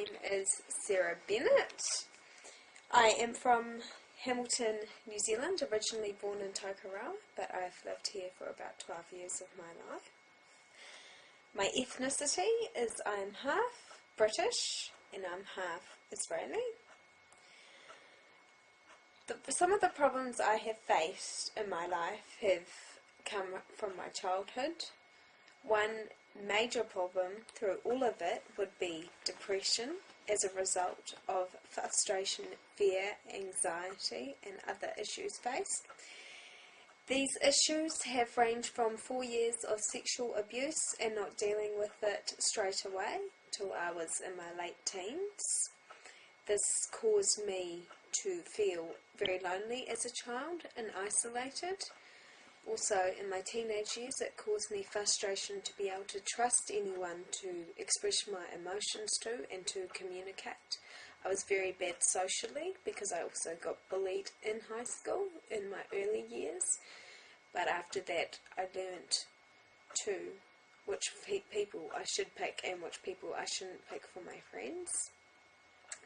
name is Sarah Bennett. I am from Hamilton, New Zealand, originally born in Tokoroa, but I've lived here for about 12 years of my life. My ethnicity is I'm half British and I'm half Israeli. Some of the problems I have faced in my life have come from my childhood. One major problem through all of it would be depression as a result of frustration, fear, anxiety and other issues faced. These issues have ranged from 4 years of sexual abuse and not dealing with it straight away till I was in my late teens. This caused me to feel very lonely as a child and isolated. Also, in my teenage years, it caused me frustration to be able to trust anyone to express my emotions to and to communicate. I was very bad socially because I also got bullied in high school in my early years. But after that, I learnt which people I should pick and which people I shouldn't pick for my friends.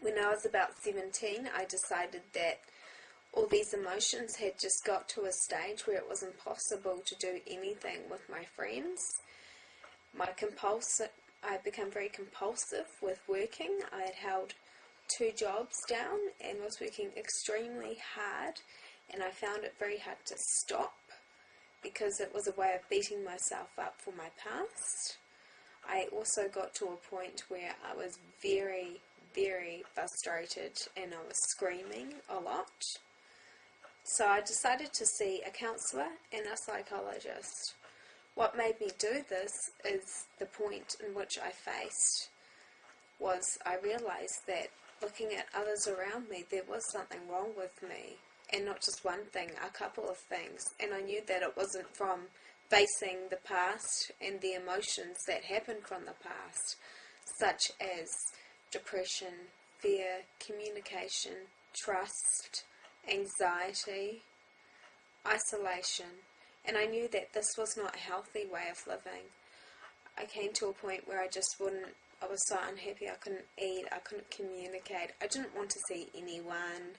When I was about 17, I decided that all these emotions had just got to a stage where it was impossible to do anything with my friends. I had become very compulsive with working. I had held 2 jobs down and was working extremely hard, and I found it very hard to stop because it was a way of beating myself up for my past. I also got to a point where I was very, very frustrated and I was screaming a lot. So I decided to see a counsellor and a psychologist. What made me do this is the point in which I faced was I realised that looking at others around me, there was something wrong with me. And not just one thing, a couple of things. And I knew that it wasn't from facing the past and the emotions that happened from the past, such as depression, fear, communication, trust, anxiety, isolation, and I knew that this was not a healthy way of living. I came to a point where I was so unhappy, I couldn't eat, I couldn't communicate, I didn't want to see anyone,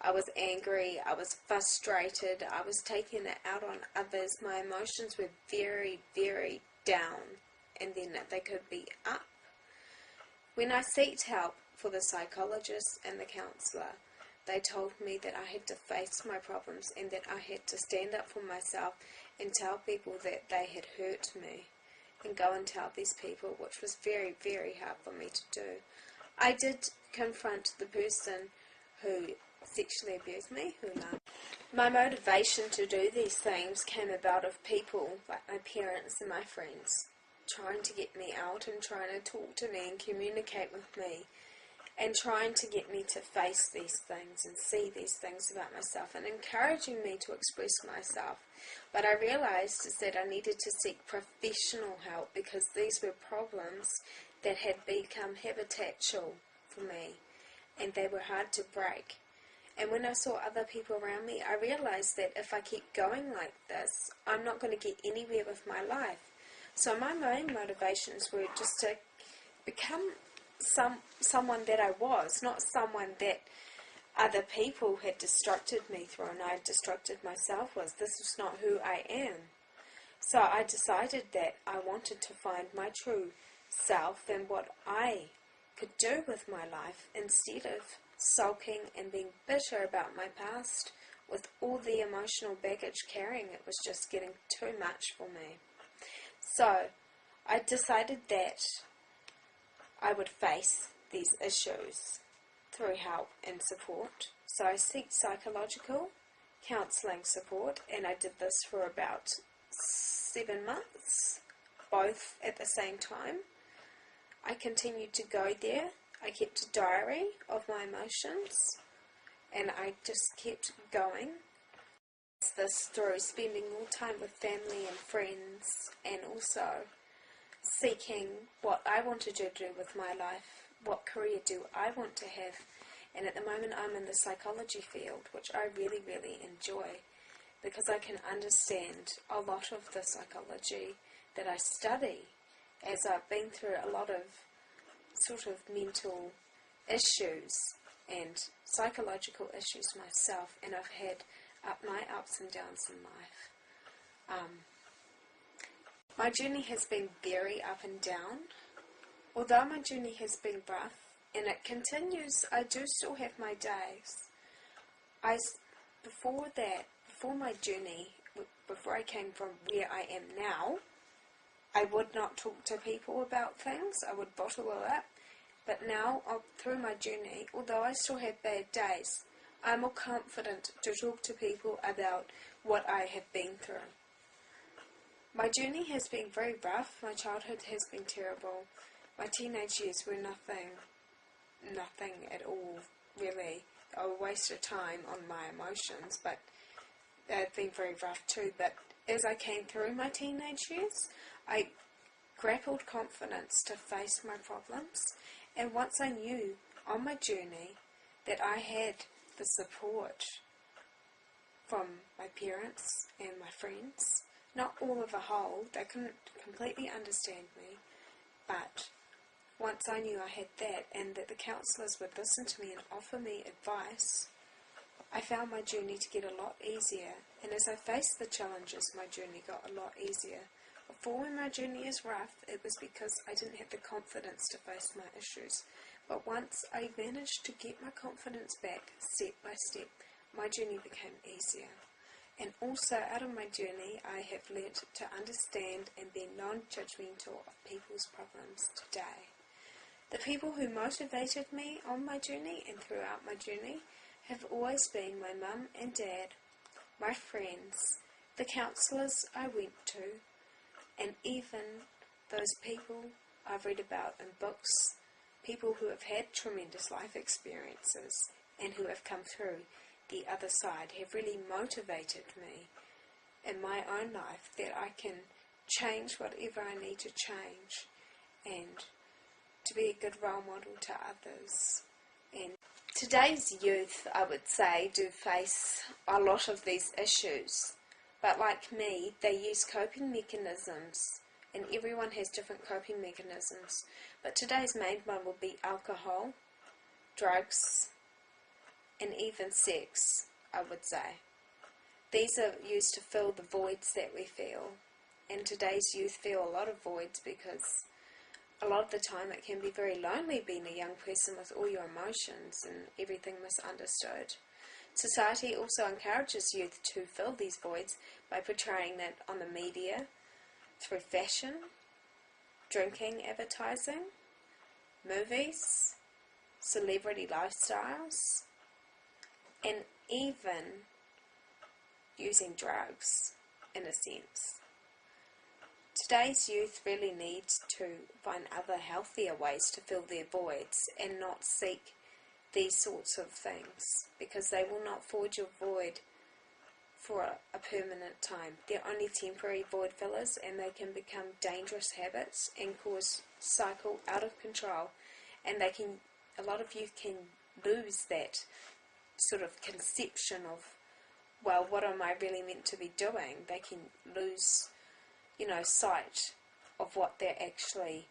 I was angry, I was frustrated, I was taking it out on others, my emotions were very, very down, and then they could be up. When I sought help for the psychologist and the counsellor, they told me that I had to face my problems and that I had to stand up for myself and tell people that they had hurt me and go and tell these people, which was very, very hard for me to do. I did confront the person who sexually abused me, who loved. My motivation to do these things came about of people like my parents and my friends trying to get me out and trying to talk to me and communicate with me, and trying to get me to face these things and see these things about myself and encouraging me to express myself. But I realised is that I needed to seek professional help because these were problems that had become habitual for me and they were hard to break. And when I saw other people around me, I realised that if I keep going like this, I'm not going to get anywhere with my life. So my main motivations were just to become someone that I was, not someone that other people had destructed me through and I had destructed myself was. This was not who I am. So I decided that I wanted to find my true self and what I could do with my life instead of sulking and being bitter about my past with all the emotional baggage carrying. It was just getting too much for me. So I decided that I would face these issues through help and support. So I seek psychological counselling support, and I did this for about 7 months, both at the same time. I continued to go there. I kept a diary of my emotions, and I just kept going. This through spending more time with family and friends, and also seeking what I wanted to do with my life, what career do I want to have. And at the moment I'm in the psychology field, which I really, really enjoy because I can understand a lot of the psychology that I study as I've been through a lot of sort of mental issues and psychological issues myself, and I've had my ups and downs in life. My journey has been very up and down. Although my journey has been rough, and it continues, I do still have my days. Before my journey, before I came from where I am now, I would not talk to people about things. I would bottle it up. But now, through my journey, although I still have bad days, I'm more confident to talk to people about what I have been through. My journey has been very rough. My childhood has been terrible. My teenage years were nothing at all, really. A waste of time on my emotions, but they've been very rough too. But as I came through my teenage years, I grappled confidence to face my problems, and once I knew on my journey that I had the support from my parents and my friends, not all of a whole, they couldn't completely understand me, but once I knew I had that, and that the counsellors would listen to me and offer me advice, I found my journey to get a lot easier. And as I faced the challenges, my journey got a lot easier. Before, when my journey is rough, it was because I didn't have the confidence to face my issues. But once I managed to get my confidence back, step by step, my journey became easier. And also, out of my journey, I have learnt to understand and be non-judgmental of people's problems today. The people who motivated me on my journey and throughout my journey have always been my mum and dad, my friends, the counsellors I went to, and even those people I've read about in books, people who have had tremendous life experiences and who have come through the other side have really motivated me in my own life that I can change whatever I need to change and to be a good role model to others. And today's youth, I would say, do face a lot of these issues, but like me, they use coping mechanisms, and everyone has different coping mechanisms, but today's main one will be alcohol, drugs, and even sex, I would say. These are used to fill the voids that we feel, and today's youth feel a lot of voids because a lot of the time it can be very lonely being a young person with all your emotions and everything misunderstood. Society also encourages youth to fill these voids by portraying that on the media, through fashion, drinking advertising, movies, celebrity lifestyles, and even using drugs, in a sense. Today's youth really needs to find other healthier ways to fill their voids and not seek these sorts of things, because they will not forge your void for a permanent time. They're only temporary void fillers, and they can become dangerous habits and cause cycle out of control, and a lot of youth can lose that sort of conception of, well, what am I really meant to be doing? They can lose, sight of what they're actually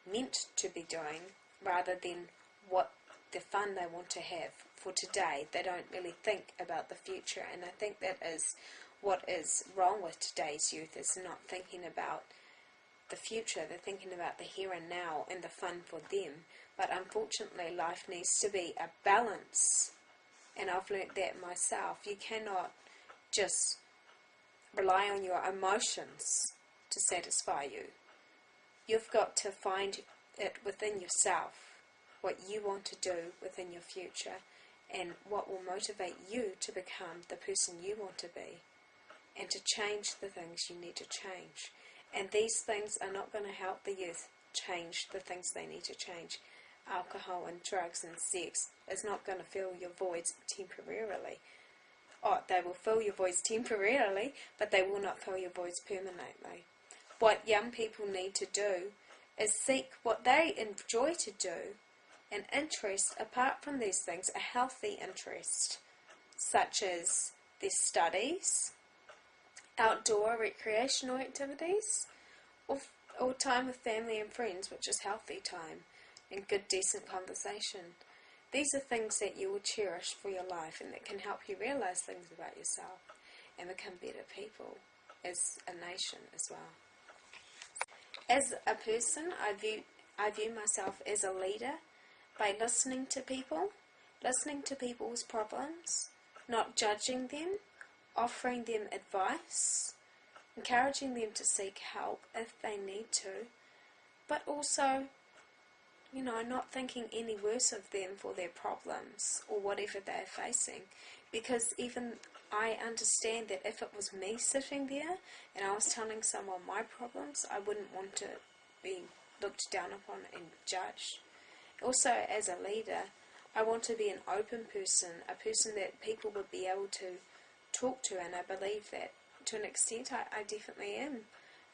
meant to be doing, rather than what the fun they want to have for today. They don't really think about the future, and I think that is what is wrong with today's youth, is not thinking about the future. They're thinking about the here and now and the fun for them, but unfortunately life needs to be a balance, and I've learnt that myself. You cannot just rely on your emotions to satisfy you. You've got to find it within yourself, what you want to do within your future, and what will motivate you to become the person you want to be, and to change the things you need to change. And these things are not going to help the youth change the things they need to change. Alcohol and drugs and sex is not going to fill your voids temporarily. They will fill your voids temporarily, but they will not fill your voids permanently. What young people need to do is seek what they enjoy to do, an interest apart from these things, a healthy interest, such as their studies, outdoor recreational activities, or time with family and friends, which is healthy time. and good, decent conversation. These are things that you will cherish for your life and that can help you realize things about yourself and become better people as a nation as well. As a person, I view myself as a leader by listening to people's problems, not judging them, offering them advice, encouraging them to seek help if they need to, but also, not thinking any worse of them for their problems or whatever they're facing, because even I understand that if it was me sitting there and I was telling someone my problems, I wouldn't want to be looked down upon and judged. Also, as a leader, I want to be an open person, a person that people would be able to talk to, and I believe that to an extent I definitely am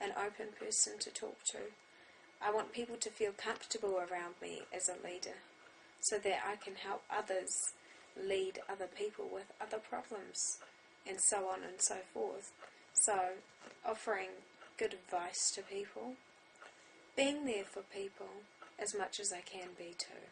an open person to talk to. I want people to feel comfortable around me as a leader so that I can help others lead other people with other problems and so on and so forth. So, offering good advice to people, being there for people as much as I can be too.